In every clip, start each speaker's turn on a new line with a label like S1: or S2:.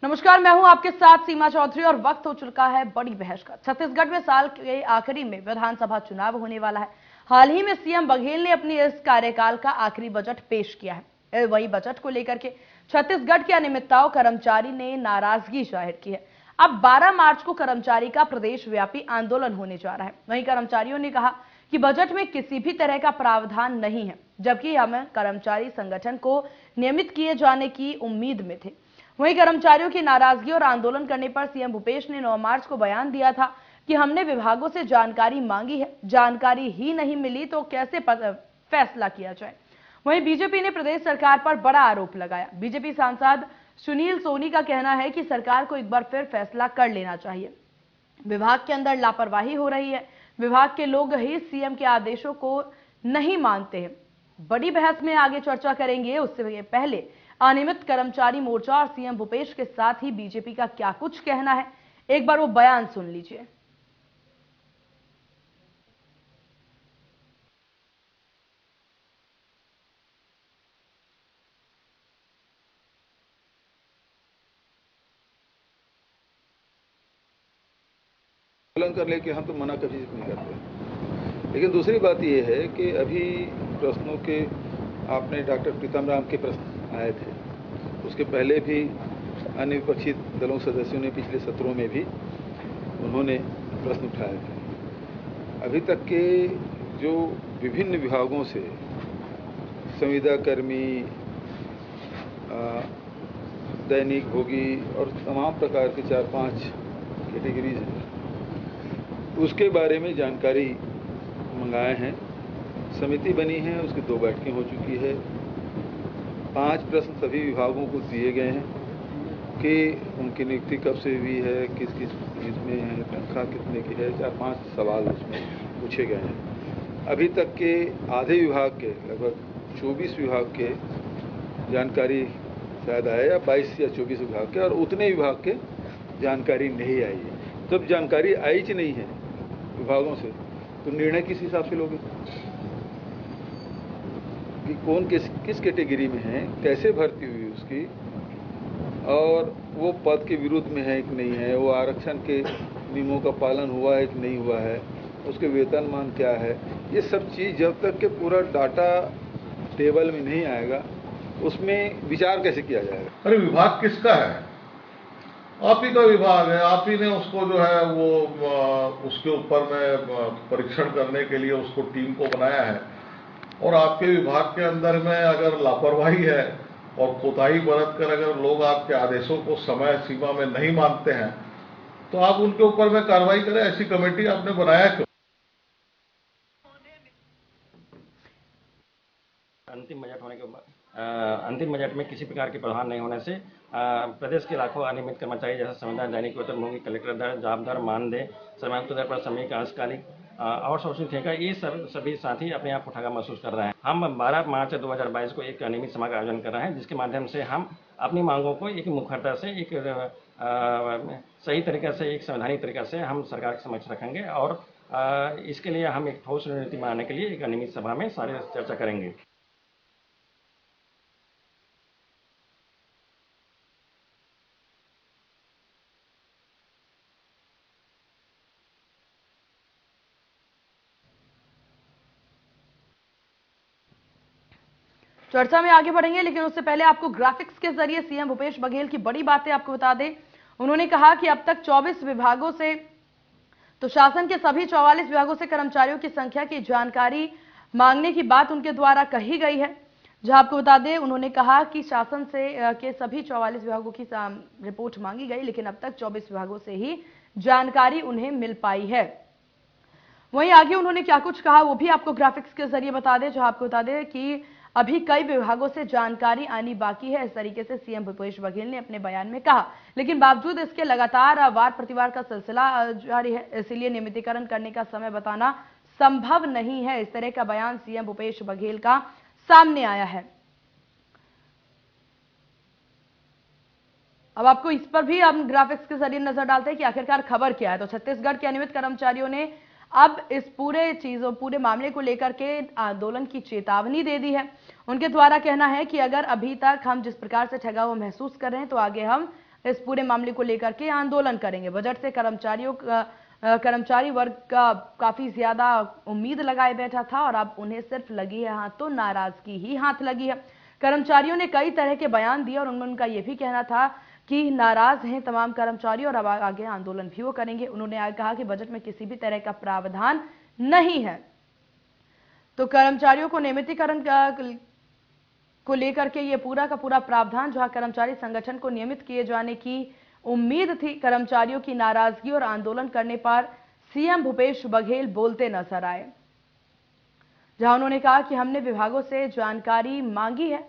S1: नमस्कार, मैं हूं आपके साथ सीमा चौधरी और वक्त हो चुका है बड़ी बहस का। छत्तीसगढ़ में साल के आखिरी में विधानसभा चुनाव होने वाला है। हाल ही में सीएम बघेल ने अपनी इस कार्यकाल का आखिरी बजट पेश किया है। वही बजट को लेकर के छत्तीसगढ़ के अनियमितताओं कर्मचारी ने नाराजगी जाहिर की है। अब 12 मार्च को कर्मचारी का प्रदेश व्यापी आंदोलन होने जा रहा है। वहीं कर्मचारियों ने कहा कि बजट में किसी भी तरह का प्रावधान नहीं है, जबकि हम कर्मचारी संगठन को नियमित किए जाने की उम्मीद में थे। वहीं कर्मचारियों की नाराजगी और आंदोलन करने पर सीएम भूपेश ने 9 मार्च को बयान दिया था कि हमने विभागों से जानकारी मांगी है, जानकारी ही नहीं मिली तो कैसे फैसला किया जाए। वहीं बीजेपी ने प्रदेश सरकार पर बड़ा आरोप लगाया। बीजेपी सांसद सुनील सोनी का कहना है कि सरकार को एक बार फिर फैसला कर लेना चाहिए। विभाग के अंदर लापरवाही हो रही है, विभाग के लोग ही सीएम के आदेशों को नहीं मानते हैं। बड़ी बहस में आगे चर्चा करेंगे, उससे पहले अनियमित कर्मचारी मोर्चा और सीएम भूपेश के साथ ही बीजेपी का क्या कुछ कहना है, एक बार वो बयान सुन लीजिए।
S2: आंदोलन करने के हम तो मना कभी नहीं करते, लेकिन दूसरी बात यह है कि अभी प्रश्नों के आपने डॉक्टर प्रीतम राम के प्रश्न आए थे, उसके पहले भी अन्य विपक्षी दलों सदस्यों ने पिछले सत्रों में भी उन्होंने प्रश्न उठाए थे। अभी तक के जो विभिन्न विभागों से संविदा कर्मी, दैनिक भोगी और तमाम प्रकार के 4-5 कैटेगरीज हैं, उसके बारे में जानकारी मंगाए हैं। समिति बनी है, उसकी 2 बैठकें हो चुकी है। 5 प्रश्न सभी विभागों को दिए गए हैं कि उनकी नियुक्ति कब से हुई है, किस किस इसमें है, तनख्वाह कितने की है, 4-5 सवाल उसमें पूछे गए हैं। अभी तक के आधे विभाग के लगभग 24 विभाग के जानकारी शायद आए, या 22 या 24 विभाग के, और उतने विभाग के जानकारी नहीं आई है। जब जानकारी आई ही नहीं है विभागों से, तो निर्णय किस हिसाब से लोगे कि कौन किस कैटेगरी में है, कैसे भर्ती हुई उसकी, और वो पद के विरुद्ध में है कि नहीं है, वो आरक्षण के नियमों का पालन हुआ है कि नहीं हुआ है, उसके वेतनमान क्या है, ये सब चीज़ जब तक के पूरा डाटा टेबल में नहीं आएगा, उसमें विचार कैसे किया जाएगा।
S3: अरे विभाग किसका है? आप ही का विभाग है। आप ही ने उसको जो है वो उसके ऊपर में परीक्षण करने के लिए उसको टीम को बनाया है, और आपके विभाग के अंदर में अगर लापरवाही है और कोताही बरत कर अगर लोग आपके आदेशों को समय सीमा में नहीं मानते हैं, तो आप उनके ऊपर में कार्रवाई करें। ऐसी कमेटी आपने बनाया क्यों?
S4: अंतिम बजट में किसी प्रकार के प्रावधान नहीं होने से प्रदेश के लाखों अनियमित कर्मचारी जैसे संविदा, दैनिक वेतन भोगी, कलेक्टर दर, जॉब दर, मानदेय, समय दर पर सामयिक, अंशकालिक और शोषित ठेका, ये सभी साथी अपने आप को ठगा महसूस कर रहे हैं। हम 12 मार्च 2022 को एक अनियमित सभा का आयोजन कर रहे हैं, जिसके माध्यम से हम अपनी मांगों को एक मुखरता से, एक सही तरीके से, एक संवैधानिक तरीके से हम सरकार के समक्ष रखेंगे, और इसके लिए हम एक ठोस रणनीति बनाने के लिए एक अनियमित सभा में सारे चर्चा करेंगे।
S1: चर्चा में आगे बढ़ेंगे, लेकिन उससे पहले आपको ग्राफिक्स के जरिए सीएम भूपेश बघेल की बड़ी बातें आपको बता दें। उन्होंने कहा कि अब तक 24 विभागों से, तो शासन के सभी 44 विभागों से कर्मचारियों की संख्या की जानकारी मांगने की बात उनके द्वारा कही गई है। जहां आपको बता दें, उन्होंने कहा कि शासन से के सभी 44 विभागों की रिपोर्ट मांगी गई, लेकिन अब तक 24 विभागों से ही जानकारी उन्हें मिल पाई है। वहीं आगे उन्होंने क्या कुछ कहा वो भी आपको ग्राफिक्स के जरिए बता दें। जहां आपको बता दें कि अभी कई विभागों से जानकारी आनी बाकी है, इस तरीके से सीएम भूपेश बघेल ने अपने बयान में कहा। लेकिन बावजूद इसके लगातार वार प्रतिवार का सिलसिला जारी है, इसलिए नियमितीकरण करने का समय बताना संभव नहीं है। इस तरह का बयान सीएम भूपेश बघेल का सामने आया है। अब आपको इस पर भी हम ग्राफिक्स के जरिए नजर डालते हैं कि आखिरकार खबर क्या है। तो छत्तीसगढ़ के अनियमित कर्मचारियों ने अब इस पूरे मामले को लेकर के आंदोलन की चेतावनी दे दी है। उनके द्वारा कहना है कि अगर अभी तक हम जिस प्रकार से ठगा हुआ महसूस कर रहे हैं, तो आगे हम इस पूरे मामले को लेकर के आंदोलन करेंगे। बजट से कर्मचारी वर्ग का काफी ज्यादा उम्मीद लगाए बैठा था और अब उन्हें सिर्फ लगी है हाथ तो नाराजगी ही हाथ लगी है। कर्मचारियों ने कई तरह के बयान दिए और उनमें उनका यह भी कहना था कि नाराज हैं तमाम कर्मचारी और अब आगे आंदोलन भी वो करेंगे। उन्होंने आगे कहा कि बजट में किसी भी तरह का प्रावधान नहीं है, तो कर्मचारियों को नियमितीकरण को लेकर के ये पूरा का पूरा प्रावधान, जहां कर्मचारी संगठन को नियमित किए जाने की उम्मीद थी। कर्मचारियों की नाराजगी और आंदोलन करने पर सीएम भूपेश बघेल बोलते नजर आए, जहां उन्होंने कहा कि हमने विभागों से जानकारी मांगी है,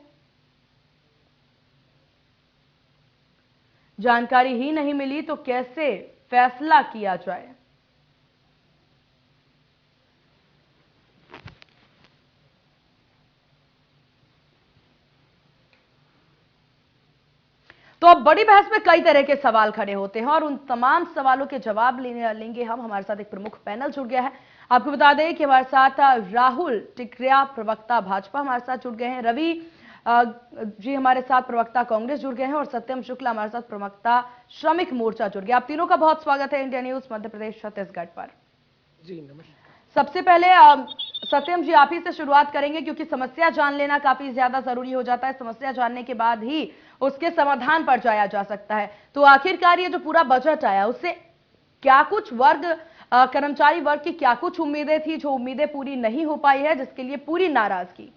S1: जानकारी ही नहीं मिली तो कैसे फैसला किया जाए। तो अब बड़ी बहस में कई तरह के सवाल खड़े होते हैं और उन तमाम सवालों के जवाब लेंगे हम। हमारे साथ एक प्रमुख पैनल जुड़ गया है। आपको बता दें कि हमारे साथ राहुल टिकरिया, प्रवक्ता भाजपा, हमारे साथ जुड़ गए हैं। रवि जी हमारे साथ प्रवक्ता कांग्रेस जुड़ गए हैं और सत्यम शुक्ला हमारे साथ प्रवक्ता श्रमिक मोर्चा जुड़ गया। आप तीनों का बहुत स्वागत है इंडिया न्यूज मध्य प्रदेश छत्तीसगढ़ पर।
S5: जी नमस्कार।
S1: सबसे पहले सत्यम जी आप ही से शुरुआत करेंगे, क्योंकि समस्या जान लेना काफी ज्यादा जरूरी हो जाता है। समस्या जानने के बाद ही उसके समाधान पर जाया जा सकता है। तो आखिरकार ये जो पूरा बजट आया उससे क्या कुछ कर्मचारी वर्ग की क्या कुछ उम्मीदें थी, जो उम्मीदें पूरी नहीं हो पाई है, जिसके लिए पूरी नाराजगी?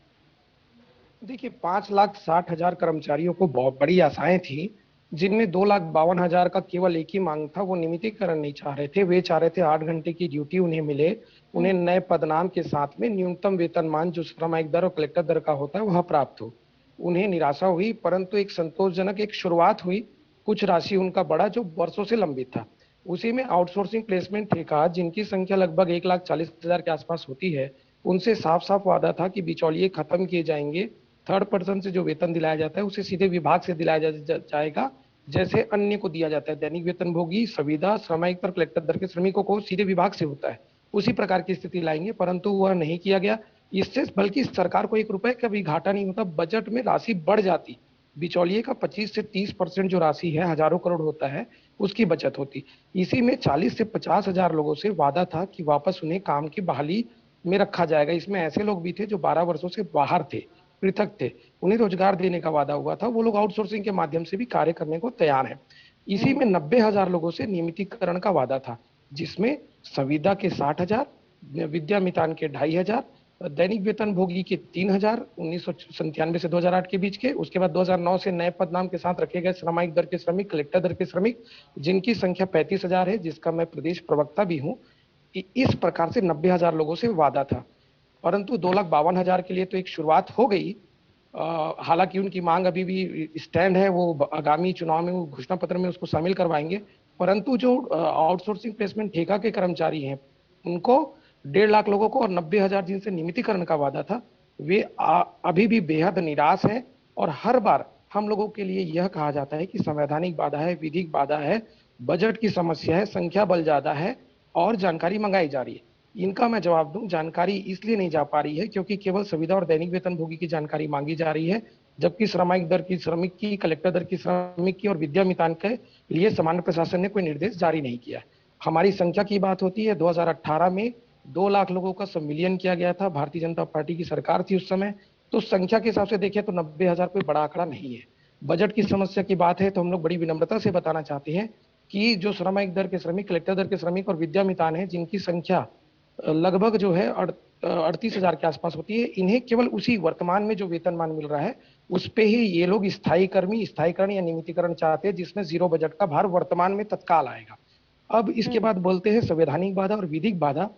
S5: देखिए 5,60,000 कर्मचारियों को बहुत बड़ी आशाएं थी, जिनमें 2,52,000 का केवल एक ही मांग था, वो नियमितीकरण नहीं चाह रहे थे। वे चाह रहे थे 8 घंटे की ड्यूटी उन्हें मिले, उन्हें नए पदनाम के साथ में न्यूनतम वेतनमान जो श्रमिक दर और कलेक्टर दर का होता है वह प्राप्त हो। उन्हें निराशा हुई, परंतु एक संतोषजनक एक शुरुआत हुई। कुछ राशि उनका बढ़ा जो वर्षों से लंबित था। उसी में आउटसोर्सिंग प्लेसमेंट ठेका, जिनकी संख्या लगभग 1,40,000 के आसपास होती है, उनसे साफ साफ वादा था कि बिचौलिए खत्म किए जाएंगे। थर्ड पर्सन से जो वेतन दिलाया जाता है उसे सीधे विभाग से दिलाया जाएगा, जैसे अन्य को दिया जाता है। दैनिक वेतनभोगी, संविदा, श्रमिक पर कलेक्टर दर के श्रमिकों को सीधे विभाग से होता है, उसी प्रकार की स्थिति लाएंगे, परंतु वह नहीं किया गया। इससे बल्कि सरकार को 1 रुपए का भी घाटा नहीं होता, बजट में राशि बढ़ जाती। बिचौलिए का 25 से 30% जो राशि है, हजारों करोड़ होता है, उसकी बचत होती। इसी में 40 से 50,000 लोगों से वादा था कि वापस उन्हें काम की बहाली में रखा जाएगा। इसमें ऐसे लोग भी थे जो 12 वर्षों से बाहर थे, पृथक थे, उन्हें रोजगार देने का वादा हुआ था। वो लोग आउटसोर्सिंग के माध्यम से भी कार्य करने को तैयार हैं। इसी में 90,000 लोगों से नियमितीकरण का वादा था, जिसमें संविदा के 60,000, विद्या मितान के 2,500, दैनिक वेतन भोगी के 3,000 1997 से 2008 के बीच के। उसके बाद 2009 से नए पदनाम के साथ रखे गए श्रमिक दर के श्रमिक, कलेक्टर दर के श्रमिक, जिनकी संख्या 35,000 है, जिसका मैं प्रदेश प्रवक्ता भी हूँ। इस प्रकार से 90,000 लोगों से वादा था, परंतु 2,52,000 के लिए तो एक शुरुआत हो गई। हालांकि उनकी मांग अभी भी स्टैंड है, वो आगामी चुनाव में वो घोषणा पत्र में उसको शामिल करवाएंगे। परंतु जो आउटसोर्सिंग प्लेसमेंट ठेका के कर्मचारी हैं, उनको 1.5 लाख लोगों को और 90,000 जिनसे नियमितीकरण का वादा था, वे अभी भी बेहद निराश हैं। और हर बार हम लोगों के लिए यह कहा जाता है कि संवैधानिक बाधा है, विधिक बाधा है, बजट की समस्या है, संख्या बल ज्यादा है और जानकारी मंगाई जा रही है। इनका मैं जवाब दूं, जानकारी इसलिए नहीं जा पा रही है क्योंकि केवल संविदा और दैनिक वेतन भोगी की जानकारी मांगी जा रही है, जबकि श्रमिक दर की श्रमिक की, कलेक्टर दर की श्रमिक की और विद्या मितान के लिए सामान्य प्रशासन ने कोई निर्देश जारी नहीं किया। हमारी संख्या की बात होती है, 2018 में 2 लाख लोगों का संविलियन किया गया था, भारतीय जनता पार्टी की सरकार थी उस समय। तो संख्या के हिसाब से देखें तो 90,000 कोई बड़ा आंकड़ा नहीं है। बजट की समस्या की बात है तो हम लोग बड़ी विनम्रता से बताना चाहते हैं कि जो श्रमिक दर के श्रमिक, कलेक्टर दर के श्रमिक और विद्या मितान है, जिनकी संख्या लगभग जो है 38,000 के आसपास होती है, इन्हें केवल उसी वर्तमान में जो वेतनमान मिल रहा है उस पे ही ये लोग स्थायीकरण या नियमितीकरण चाहते हैं, जिसमें जीरो बजट का भार वर्तमान में तत्काल आएगा। अब इसके बाद बोलते हैं संवैधानिक बाधा और विधिक बाधा।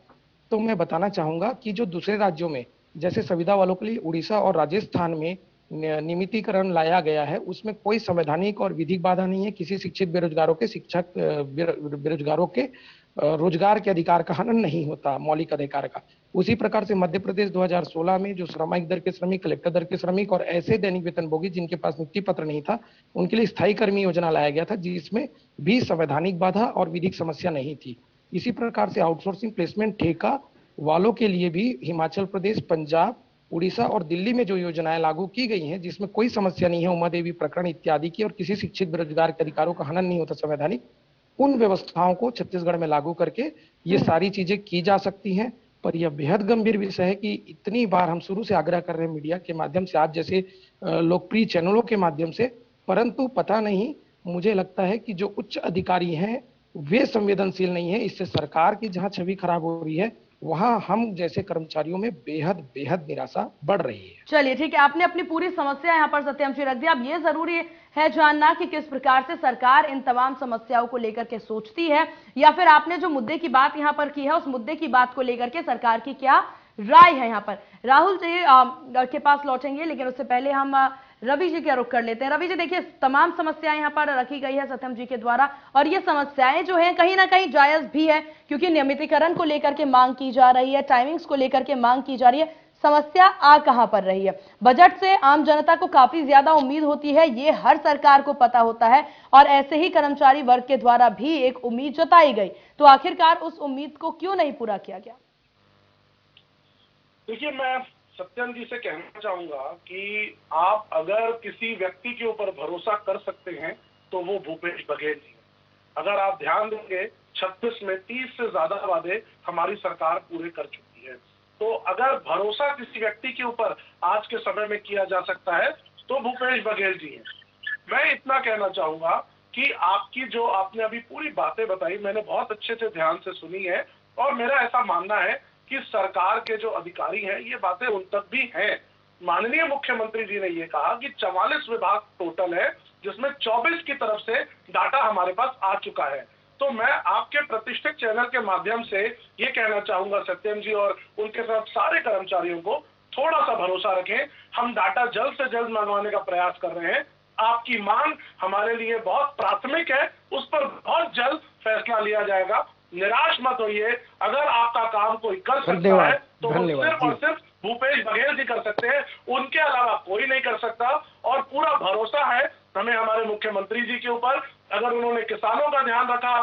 S5: तो मैं बताना चाहूंगा कि जो दूसरे राज्यों में जैसे संविदा वालों के लिए उड़ीसा और राजस्थान में नियमितीकरण लाया गया है, उसमें कोई संवैधानिक और विधिक बाधा नहीं है। किसी शिक्षित बेरोजगारों के बेरोजगारों के रोजगार के अधिकार का हनन नहीं होता, मौलिक अधिकार का। उसी प्रकार से मध्य प्रदेश 2016 में जो श्रमिक दर के श्रमिक, कलेक्टर दर के श्रमिक और ऐसे दैनिक वेतनभोगी जिनके पास नियुक्ति पत्र नहीं था, उनके लिए स्थायी कर्मी योजना लाया गया था, जिसमें भी संवैधानिक बाधा और विधिक समस्या नहीं थी। इसी प्रकार से आउटसोर्सिंग प्लेसमेंट ठेका वालों के लिए भी हिमाचल प्रदेश, पंजाब, उड़ीसा और दिल्ली में जो योजनाएं लागू की गई हैं, जिसमें कोई समस्या नहीं है, उमा देवी प्रकरण इत्यादि की, और किसी शिक्षित बेरोजगार के अधिकारों का हनन नहीं होता संवैधानिक, उन व्यवस्थाओं को छत्तीसगढ़ में लागू करके ये सारी चीजें की जा सकती हैं। पर यह बेहद गंभीर विषय है कि इतनी बार हम शुरू से आग्रह कर रहे हैं मीडिया के माध्यम से, आज जैसे लोकप्रिय चैनलों के माध्यम से, परंतु पता नहीं, मुझे लगता है कि जो उच्च अधिकारी हैं वे संवेदनशील नहीं है। इससे सरकार की जहां छवि खराब हो रही है, वहां हम जैसे कर्मचारियों में बेहद बेहद निराशा बढ़ रही है।
S1: चलिए ठीक है, आपने अपनी पूरी समस्या यहाँ पर सत्यम जी रख दी। अब ये जरूरी है जानना कि किस प्रकार से सरकार इन तमाम समस्याओं को लेकर के सोचती है, या फिर आपने जो मुद्दे की बात यहाँ पर की है उस मुद्दे की बात को लेकर के सरकार की क्या राय है। यहाँ पर राहुल जी के पास लौटेंगे, लेकिन उससे पहले हम रवि जी का रुख कर लेते हैं। रवि जी देखिए, तमाम समस्याएं यहाँ पर रखी गई है सत्यम जी के द्वारा, और ये समस्याएं जो हैं कहीं ना कहीं जायज भी है, क्योंकि नियमितीकरण को लेकर के मांग की जा रही है, टाइमिंग्स को लेकर के मांग की जा रही है। समस्या आ कहां पर रही है? बजट से आम जनता को काफी ज्यादा उम्मीद होती है, ये हर सरकार को पता होता है, और ऐसे ही कर्मचारी वर्ग के द्वारा भी एक उम्मीद जताई गई, तो आखिरकार उस उम्मीद को क्यों नहीं पूरा किया गया?
S6: देखिए, मैं सत्यम जी से कहना चाहूंगा कि आप अगर किसी व्यक्ति के ऊपर भरोसा कर सकते हैं तो वो भूपेश बघेल जी हैं। अगर आप ध्यान देंगे, 36 में 30 से ज्यादा वादे हमारी सरकार पूरे कर चुकी है। तो अगर भरोसा किसी व्यक्ति के ऊपर आज के समय में किया जा सकता है तो भूपेश बघेल जी हैं। मैं इतना कहना चाहूंगा कि आपकी जो आपने अभी पूरी बातें बताई, मैंने बहुत अच्छे से ध्यान से सुनी है, और मेरा ऐसा मानना है कि सरकार के जो अधिकारी हैं ये बातें उन तक भी हैं। माननीय मुख्यमंत्री जी ने ये कहा कि 44 विभाग टोटल है, जिसमें 24 की तरफ से डाटा हमारे पास आ चुका है। तो मैं आपके प्रतिष्ठित चैनल के माध्यम से ये कहना चाहूंगा सत्यम जी और उनके साथ सारे कर्मचारियों को, थोड़ा सा भरोसा रखें। हम डाटा जल्द से जल्द मंगवाने का प्रयास कर रहे हैं। आपकी मांग हमारे लिए बहुत प्राथमिक है, उस पर बहुत जल्द फैसला लिया जाएगा। निराश मत होइए। अगर आपका काम कोई कर सकता है तो वो सिर्फ और सिर्फ भूपेश बघेल जी कर सकते हैं, उनके अलावा कोई नहीं कर सकता। और पूरा भरोसा है हमें हमारे मुख्यमंत्री जी के ऊपर। अगर उन्होंने किसानों का ध्यान रखा,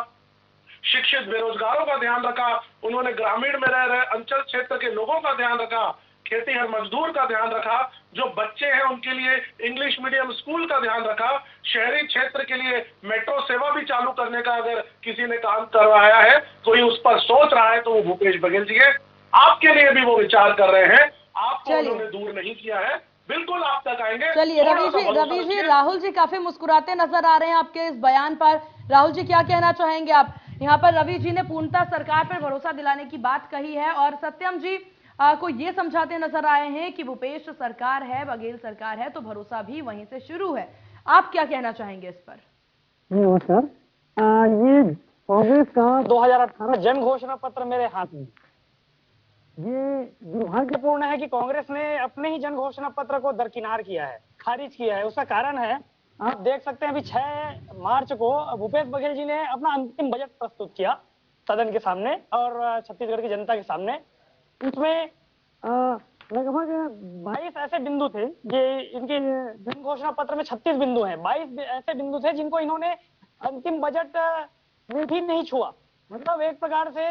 S6: शिक्षित बेरोजगारों का ध्यान रखा, उन्होंने ग्रामीण में रह रहे अंचल क्षेत्र के लोगों का ध्यान रखा, खेतीहर मजदूर का ध्यान रखा, जो बच्चे हैं उनके लिए इंग्लिश मीडियम स्कूल का ध्यान रखा, शहरी क्षेत्र के लिए मेट्रो सेवा भी चालू करने का अगर किसी ने काम करवाया है, कोई उस पर सोच रहा है, तो वो भूपेश बघेल जी है। आपके लिए भी वो विचार कर रहे हैं, आपको उन्होंने दूर नहीं किया है, बिल्कुल आप तक आएंगे।
S1: चलिए रवि जी, राहुल जी काफी मुस्कुराते नजर आ रहे हैं आपके इस बयान पर। राहुल जी, क्या कहना चाहेंगे आप? यहाँ पर रवि जी ने पूर्णतः सरकार पर भरोसा दिलाने की बात कही है, और सत्यम जी को ये समझाते नजर आए हैं कि भूपेश सरकार है, बघेल सरकार है, तो भरोसा भी वहीं से शुरू है। आप क्या कहना चाहेंगे इस पर?
S7: सर, ये कांग्रेस का 2018 जन घोषणा पत्र मेरे हाथ में, ये दुर्भाग्यपूर्ण है कि कांग्रेस ने अपने ही जन घोषणा पत्र को दरकिनार किया है, खारिज किया है। उसका कारण है, आप देख सकते हैं, अभी 6 मार्च को भूपेश बघेल जी ने अपना अंतिम बजट प्रस्तुत किया सदन के सामने और छत्तीसगढ़ की जनता के सामने। उसमें लगभग 22 ऐसे बिंदु थे, ये इनके जन घोषणा पत्र में 36 बिंदु हैं, 22 ऐसे बिंदु थे जिनको इन्होंने अंतिम बजट में भी नहीं छुआ। मतलब एक प्रकार से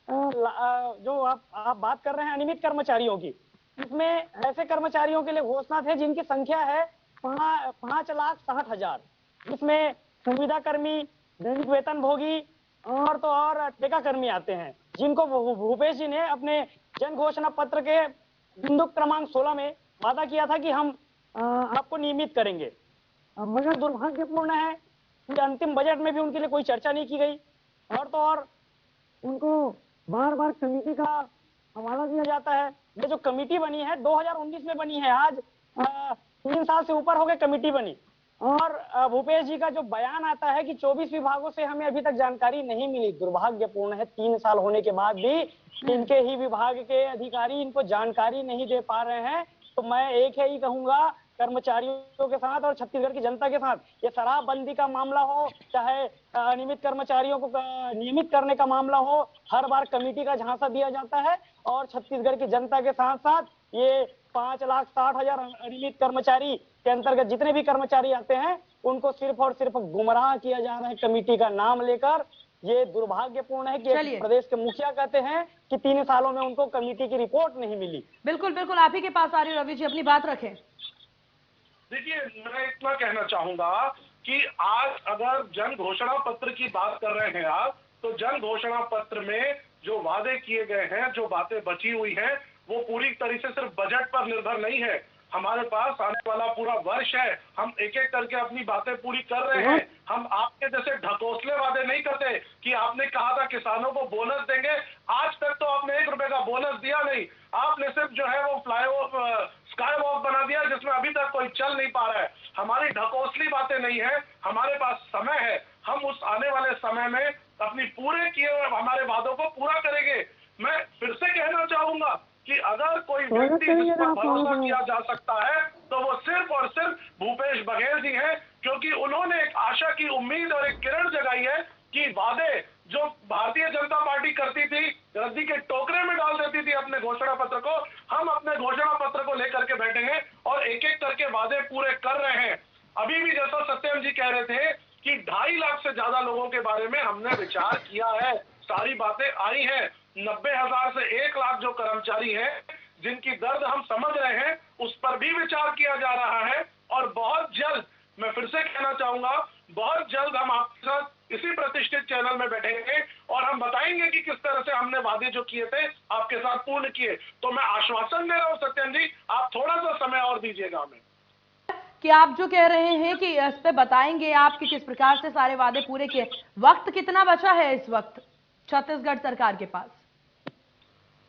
S7: जो आप बात कर रहे हैं अनियमित कर्मचारियों की, इसमें ऐसे कर्मचारियों के लिए घोषणा थे जिनकी संख्या है 5,60,000, जिसमें संविदा कर्मी, दैनिक वेतन भोगी और तो और ठेका कर्मी आते हैं, जिनको भूपेश जी ने अपने जन घोषणा पत्र के बिंदु क्रमांक 16 में वादा किया था कि हम आपको नियमित करेंगे। मगर दुर्भाग्यपूर्ण है कि अंतिम बजट में भी उनके लिए कोई चर्चा नहीं की गई, और तो और उनको बार बार कमेटी का हवाला दिया जाता है। ये जो कमेटी बनी है 2019 में बनी है, आज 3 साल से ऊपर हो गए कमेटी बनी, और भूपेश जी का जो बयान आता है कि 24 विभागों से हमें अभी तक जानकारी नहीं मिली। दुर्भाग्यपूर्ण है, 3 साल होने के बाद भी इनके ही विभाग के अधिकारी इनको जानकारी नहीं दे पा रहे हैं। तो मैं एक ही कहूंगा कर्मचारियों के साथ और छत्तीसगढ़ की जनता के साथ, ये शराबबंदी का मामला हो, चाहे अनियमित कर्मचारियों को नियमित करने का मामला हो, हर बार कमेटी का झांसा दिया जाता है, और छत्तीसगढ़ की जनता के साथ साथ ये 5,60,000 अनियमित कर्मचारी के अंतर्गत जितने भी कर्मचारी आते हैं, उनको सिर्फ और सिर्फ गुमराह किया जा रहा है कमेटी का नाम लेकर। ये दुर्भाग्यपूर्ण है कि
S1: चलिए।
S7: प्रदेश के मुखिया कहते हैं कि 3 सालों में उनको कमेटी की रिपोर्ट नहीं मिली।
S1: बिल्कुल बिल्कुल, आप ही के पास आ रही हूँ रवि जी, अपनी बात रखें।
S6: देखिए, मैं इतना कहना चाहूंगा कि आज अगर जन घोषणा पत्र की बात कर रहे हैं आप, तो जन घोषणा पत्र में जो वादे किए गए हैं, जो बातें बची हुई हैं, वो पूरी तरीके से सिर्फ बजट पर निर्भर नहीं है। हमारे पास आने वाला पूरा वर्ष है, हम एक एक करके अपनी बातें पूरी कर रहे हैं। हम आपके जैसे ढकोसले वादे नहीं करते कि आपने कहा था किसानों को बोनस देंगे, आज तक तो आपने 1 रुपए का बोनस दिया नहीं। आपने सिर्फ जो है वो स्काई वॉक बना दिया जिसमें अभी तक कोई चल नहीं पा रहा है। हमारी ढकोसली बातें नहीं है, हमारे पास समय है, हम उस आने वाले समय में अपनी पूरे किए हुए हमारे वादों को पूरा करेंगे। मैं फिर से कहना चाहूंगा कि अगर कोई व्यक्ति जिस पर भरोसा किया जा सकता है तो वो सिर्फ और सिर्फ भूपेश बघेल जी हैं, क्योंकि उन्होंने एक आशा की उम्मीद और एक किरण जगाई है कि वादे जो भारतीय जनता पार्टी करती थी, रद्दी के टोकरे में डाल देती थी अपने घोषणा पत्र को, हम अपने घोषणा पत्र को लेकर के बैठेंगे और एक एक करके वादे पूरे कर रहे हैं। अभी भी जैसा सत्यम जी कह रहे थे कि 2.5 लाख से ज्यादा लोगों के बारे में हमने विचार किया है, सारी बातें आई हैं। 90,000 से 1 लाख जो कर्मचारी हैं जिनकी दर्द हम समझ रहे हैं, उस पर भी विचार किया जा रहा है। और बहुत जल्द, मैं फिर से कहना चाहूंगा, बहुत जल्द हम आपके साथ इसी प्रतिष्ठित चैनल में बैठेंगे और हम बताएंगे कि किस तरह से हमने वादे जो किए थे आपके साथ पूर्ण किए। तो मैं आश्वासन दे रहा हूं सत्यम जी, आप थोड़ा सा समय और दीजिएगा हमें।
S1: कि आप जो कह रहे हैं कि इस पे बताएंगे आप कि किस प्रकार से सारे वादे पूरे किए, वक्त कितना बचा है इस वक्त छत्तीसगढ़ सरकार के पास?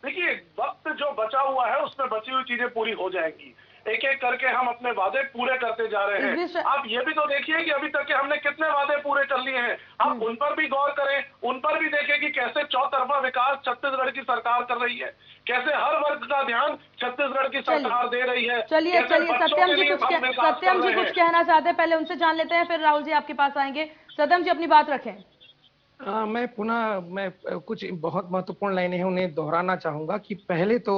S6: देखिए, वक्त जो बचा हुआ है उसमें बची हुई चीजें पूरी हो जाएंगी। एक एक करके हम अपने वादे पूरे करते जा रहे हैं। आप ये भी तो देखिए कि अभी तक के हमने कितने वादे पूरे कर लिए हैं। आप उन पर भी गौर करें, उन पर भी देखें कि कैसे चौतरफा विकास छत्तीसगढ़ की सरकार कर रही है, कैसे हर वर्ग का ध्यान छत्तीसगढ़ की सरकार दे रही है।
S1: चलिए
S6: कैसे
S1: सत्यम जी कुछ कहना चाहते हैं, पहले उनसे जान लेते हैं, फिर राहुल जी आपके पास आएंगे। सत्यम जी अपनी बात रखें।
S5: मैं कुछ बहुत महत्वपूर्ण लाइनें हैं उन्हें दोहराना चाहूंगा कि पहले तो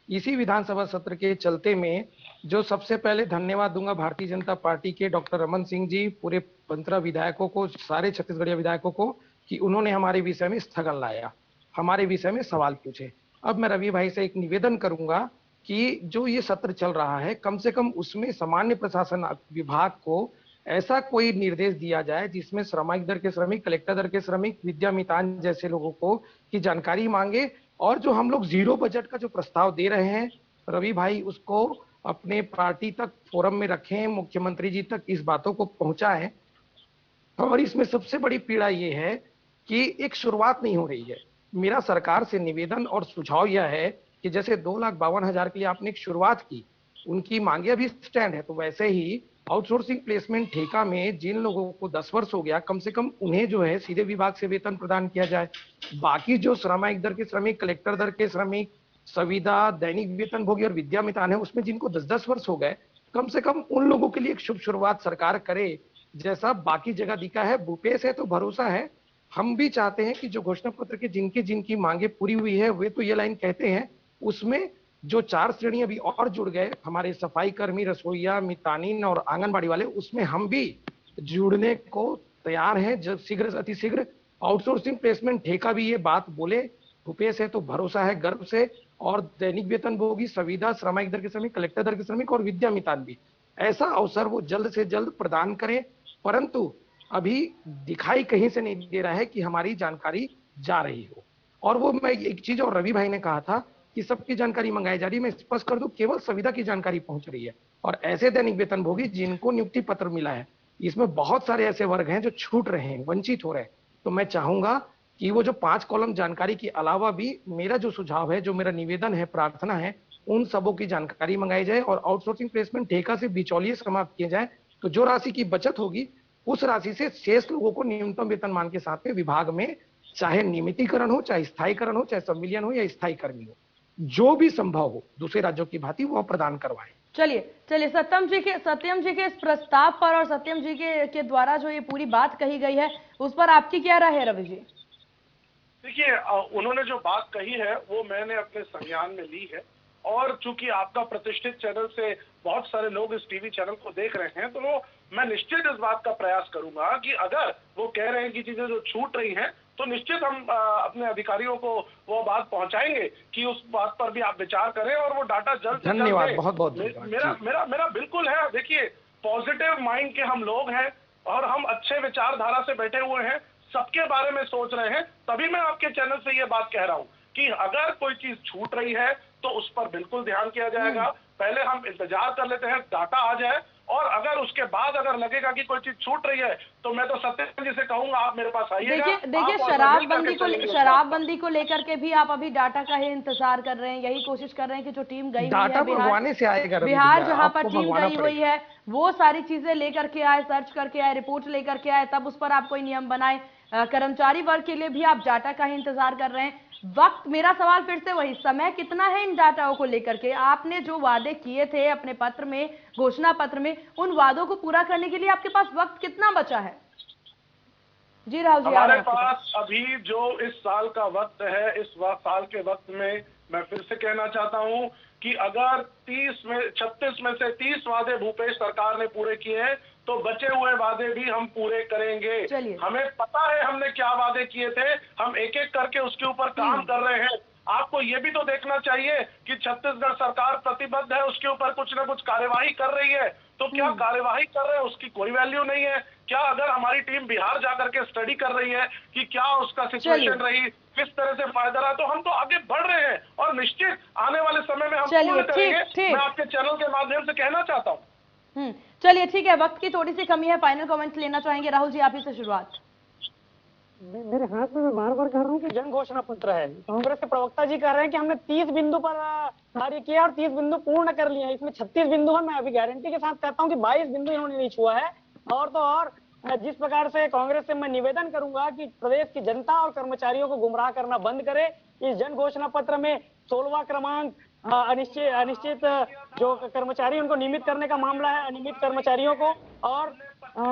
S5: इसी विधानसभा सत्र के चलते में जो सबसे पहले धन्यवाद दूंगा भारतीय जनता पार्टी के डॉक्टर रमन सिंह जी, पूरे 15 विधायकों को, सारे छत्तीसगढ़ीय विधायकों को, कि उन्होंने हमारे विषय में स्थगन लाया, हमारे विषय में सवाल पूछे। अब मैं रवि भाई से एक निवेदन करूंगा कि जो ये सत्र चल रहा है, कम से कम उसमें सामान्य प्रशासन विभाग को ऐसा कोई निर्देश दिया जाए जिसमें श्रमिक दर के श्रमिक, कलेक्टर दर के श्रमिक, विद्या मितान जैसे लोगों को की जानकारी मांगे। और जो हम लोग जीरो बजट का जो प्रस्ताव दे रहे हैं रवि भाई, उसको अपने पार्टी तक फोरम में रखें, मुख्यमंत्री जी तक इस बातों को पहुंचाएं। और इसमें सबसे बड़ी पीड़ा ये है कि एक शुरुआत नहीं हो रही है। मेरा सरकार से निवेदन और सुझाव यह है कि जैसे 2,52,000 के लिए आपने एक शुरुआत की, उनकी मांगे अभी स्टैंड है, तो वैसे ही आउटसोर्सिंग प्लेसमेंट ठेका में जिन लोगों को 10 वर्ष हो गया, कम से कम उन्हें जो है सीधे विभाग से वेतन प्रदान किया जाए। बाकी जो श्रमिक दर के श्रमिक, कलेक्टर दर के श्रमिक, संविदा, दैनिक वेतन भोगी और विद्या मितान है, उसमें जिनको 10-10 वर्ष हो गए, कम से कम उन लोगों के लिए एक शुभ शुरुआत सरकार करे जैसा बाकी जगह दिखा है। भूपेश है तो भरोसा है। हम भी चाहते हैं कि जो घोषणा पत्र के जिनकी मांगे पूरी हुई है, वे तो ये लाइन कहते हैं, उसमें जो 4 श्रेणी अभी और जुड़ गए, हमारे सफाई कर्मी, रसोईया, मितानिन और आंगनबाड़ी वाले, उसमें हम भी जुड़ने को तैयार हैं जब शीघ्र अतिशीघ्र। आउटसोर्सिंग प्लेसमेंट ठेका भी ये बात बोले, भूपेश है तो भरोसा है, गर्व से। और दैनिक वेतन भोगी, संविदा, श्रमिक दर के श्रमिक, कलेक्टर दर के श्रमिक और विद्या मितान भी, ऐसा अवसर वो जल्द से जल्द प्रदान करें। परंतु अभी दिखाई कहीं से नहीं दे रहा है कि हमारी जानकारी जा रही हो। और वो मैं एक चीज और रवि भाई ने कहा था कि सबकी जानकारी मंगाई जा रही है, मैं स्पष्ट कर दूं, केवल संविदा की जानकारी पहुंच रही है। और ऐसे दैनिक वेतन भोगी जिनको नियुक्ति पत्र मिला है, इसमें बहुत सारे ऐसे वर्ग हैं जो छूट रहे हैं, वंचित हो रहे हैं। तो मैं चाहूंगा कि वो जो 5 कॉलम जानकारी के अलावा भी मेरा जो सुझाव है, जो मेरा निवेदन है, प्रार्थना है, उन सबों की जानकारी मंगाई जाए और आउटसोर्सिंग प्लेसमेंट ठेका से बिचौलिए समाप्त किए जाए। तो जो राशि की बचत होगी, उस राशि से शेष लोगों को न्यूनतम वेतनमान के साथ में विभाग में चाहे नियमितीकरण हो, चाहे स्थायीकरण हो, चाहे संविलियन हो या स्थायी कर्मी हो, जो भी संभव हो दूसरे राज्यों की भांति वो प्रदान करवाएं।
S1: चलिए सत्यम जी के इस प्रस्ताव पर और सत्यम जी के द्वारा जो ये पूरी बात कही गई है, उस पर आपकी क्या राय है रवि जी?
S6: देखिए, उन्होंने जो बात कही है वो मैंने अपने संज्ञान में ली है। और चूंकि आपका प्रतिष्ठित चैनल से बहुत सारे लोग इस टीवी चैनल को देख रहे हैं, तो मैं निश्चित इस बात का प्रयास करूंगा कि अगर वो कह रहे हैं कि चीजें जो छूट रही हैं तो निश्चित हम अपने अधिकारियों को वो बात पहुंचाएंगे कि उस बात पर भी आप विचार करें और वो डाटा जल्द से जल्द
S5: धन्यवाद,
S6: दें।
S5: बहुत बहुत धन्यवाद।
S6: मेरा मेरा मेरा बिल्कुल है। देखिए, पॉजिटिव माइंड के हम लोग हैं और हम अच्छे विचारधारा से बैठे हुए हैं, सबके बारे में सोच रहे हैं। तभी मैं आपके चैनल से ये बात कह रहा हूं कि अगर कोई चीज छूट रही है तो उस पर बिल्कुल ध्यान किया जाएगा। पहले हम इंतजार कर लेते हैं, डाटा आ जाए, और अगर उसके बाद अगर लगेगा कि कोई चीज छूट रही है तो मैं तो सत्यम जी से कहूंगा आप मेरे पास आइएगा।
S1: देखिए शराबबंदी को लेकर के भी आप अभी डाटा का ही इंतजार कर रहे हैं, यही कोशिश कर रहे हैं कि जो टीम गई हुई
S5: डाटा
S1: है
S5: मंगवाने से आएगा रवि
S1: बिहार
S5: भैया,
S1: जहां पर
S5: आपको
S1: टीम
S5: मंगवाना
S1: गई हुई है वो सारी चीजें लेकर के आए, सर्च करके आए, रिपोर्ट लेकर के आए, तब उस पर आप कोई नियम बनाए। कर्मचारी वर्ग के लिए भी आप डाटा का ही इंतजार कर रहे हैं। वक्त, मेरा सवाल फिर से वही, समय कितना है इन डाटाओं को लेकर के? आपने जो वादे किए थे अपने पत्र में, घोषणा पत्र में, उन वादों को पूरा करने के लिए आपके पास वक्त कितना बचा है? जी राहुल जी,
S6: हमारे पास अभी जो इस साल का वक्त है, इस साल के वक्त में मैं फिर से कहना चाहता हूं कि अगर 36 में से 30 वादे भूपेश सरकार ने पूरे किए हैं तो बचे हुए वादे भी हम पूरे करेंगे। हमें पता है हमने क्या वादे किए थे, हम एक एक करके उसके ऊपर काम कर रहे हैं। आपको ये भी तो देखना चाहिए कि छत्तीसगढ़ सरकार प्रतिबद्ध है, उसके ऊपर कुछ ना कुछ कार्यवाही कर रही है। तो क्या कार्यवाही कर रहे हैं उसकी कोई वैल्यू नहीं है क्या? अगर हमारी टीम बिहार जाकर के स्टडी कर रही है कि क्या उसका सिचुएशन रही, किस तरह से फायदा रहा, तो हम तो आगे बढ़ रहे हैं और निश्चित आने वाले समय में हम पूर्ण करेंगे। मैं आपके चैनल के माध्यम से कहना चाहता हूँ।
S1: चलिए ठीक है, वक्त की थोड़ी सी कमी है, फाइनल कमेंट्स लेना चाहेंगे। राहुल जी, आप ही से शुरुआत।
S7: मेरे हाथ में मैं बार बार कह रहा हूँ कि जन घोषणा पत्र है। कांग्रेस के प्रवक्ता जी कह रहे हैं कि हमने 30 बिंदु पर कार्य किया और 30 बिंदु पूर्ण कर लिए हैं। इसमें 36 बिंदु है। मैं अभी गारंटी के साथ कहता हूँ कि 22 बिंदु इन्होंने नहीं छुआ है। और तो और जिस प्रकार से कांग्रेस से मैं निवेदन करूंगा कि प्रदेश की जनता और कर्मचारियों को गुमराह करना बंद करे। इस जन घोषणा पत्र में 16वां क्रमांक अनिश्चित जो कर्मचारी उनको नियमित करने का मामला है, अनियमित कर्मचारियों को, और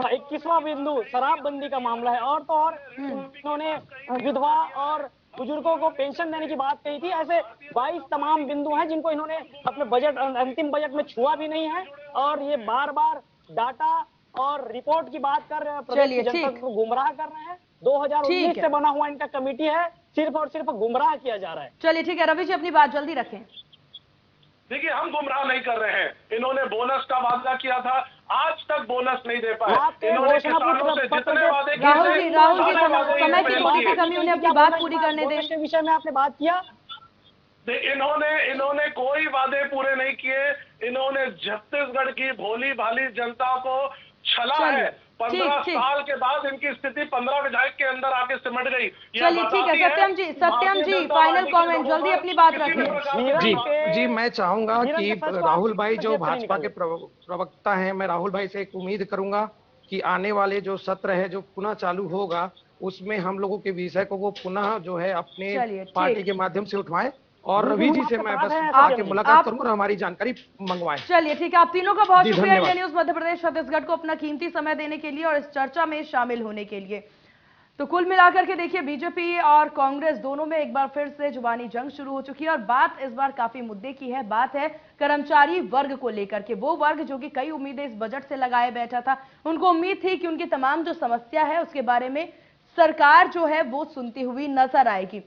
S7: 21वां बिंदु शराबबंदी का मामला है। और तो और उन्होंने विधवा और बुजुर्गों को पेंशन देने की बात कही थी। ऐसे 22 तमाम बिंदु हैं जिनको इन्होंने अपने बजट, अंतिम बजट में छुआ भी नहीं है। और ये बार बार डाटा और रिपोर्ट की बात कर प्रदेश की जनता को गुमराह कर रहे हैं। 2019 से बना हुआ इनका कमेटी है, सिर्फ और सिर्फ गुमराह किया जा रहा है।
S1: चलिए ठीक है, रवि जी अपनी बात जल्दी रखें।
S6: देखिए, हम गुमराह नहीं कर रहे हैं। इन्होंने बोनस का वादा किया था, आज तक बोनस नहीं दे पाए। इन्होंने किसानों से जितने वादे किए
S1: राहुल जी समय की थोड़ी सी कमी, उन्हें अपनी बात पूरी करने दें।
S7: के विषय में आपने बात किया,
S6: इन्होंने कोई वादे पूरे नहीं किए। इन्होंने छत्तीसगढ़ की भोली भाली जनता को छला है। 15 साल के बाद इनकी स्थिति 15 विधायक के अंदर आके सिमट गई।
S1: चलिए ठीक है, सत्यम जी फाइनल कमेंट, जल्दी अपनी बात रखें।
S5: जी मैं चाहूंगा कि राहुल भाई जो भाजपा के प्रवक्ता हैं, मैं राहुल भाई से एक उम्मीद करूंगा कि आने वाले जो सत्र है जो पुनः चालू होगा उसमें हम लोगों के विषय को वो पुनः जो है अपने पार्टी के माध्यम से उठवाएं और रवि जी से मैं बस आके मुलाकात करूंगा और हमारी जानकारी मंगवाएं।
S1: चलिए ठीक है, आप तीनों का बहुत शुक्रिया इंडिया न्यूज मध्य प्रदेश छत्तीसगढ़ को अपना कीमती समय देने के लिए और इस चर्चा में शामिल होने के लिए। तो कुल मिलाकर के देखिए, बीजेपी और कांग्रेस दोनों में एक बार फिर से जुबानी जंग शुरू हो चुकी है और बात इस बार काफी मुद्दे की है। बात है कर्मचारी वर्ग को लेकर के। वो वर्ग जो कि कई उम्मीदें इस बजट से लगाए बैठा था, उनको उम्मीद थी कि उनकी तमाम जो समस्या है उसके बारे में सरकार जो है वो सुनती हुई नजर आएगी।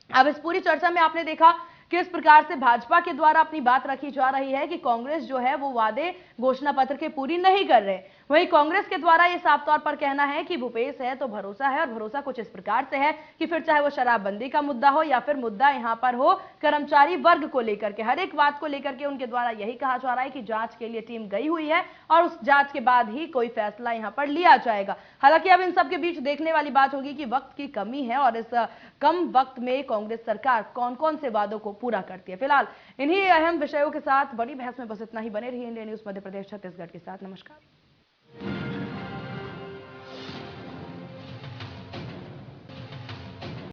S1: अब इस पूरी चर्चा में आपने देखा किस प्रकार से भाजपा के द्वारा अपनी बात रखी जा रही है कि कांग्रेस जो है वो वादे घोषणा पत्र के पूरी नहीं कर रहे। वहीं कांग्रेस के द्वारा ये साफ तौर पर कहना है कि भूपेश है तो भरोसा है, और भरोसा कुछ इस प्रकार से है कि फिर चाहे वो शराबबंदी का मुद्दा हो या फिर मुद्दा यहां पर हो कर्मचारी वर्ग को लेकर के, हर एक बात को लेकर के उनके द्वारा यही कहा जा रहा है कि जांच के लिए टीम गई हुई है और उस जांच के बाद ही कोई फैसला यहां पर लिया जाएगा। हालांकि अब इन सबके बीच देखने वाली बात होगी कि वक्त की कमी है और इस कम वक्त में कांग्रेस सरकार कौन कौन से वादों को पूरा करती है। फिलहाल इन्हीं अहम विषयों के साथ बड़ी बहस में बस इतना ही। बने रहिए इंडिया न्यूज मध्य प्रदेश छत्तीसगढ़ के साथ। नमस्कार।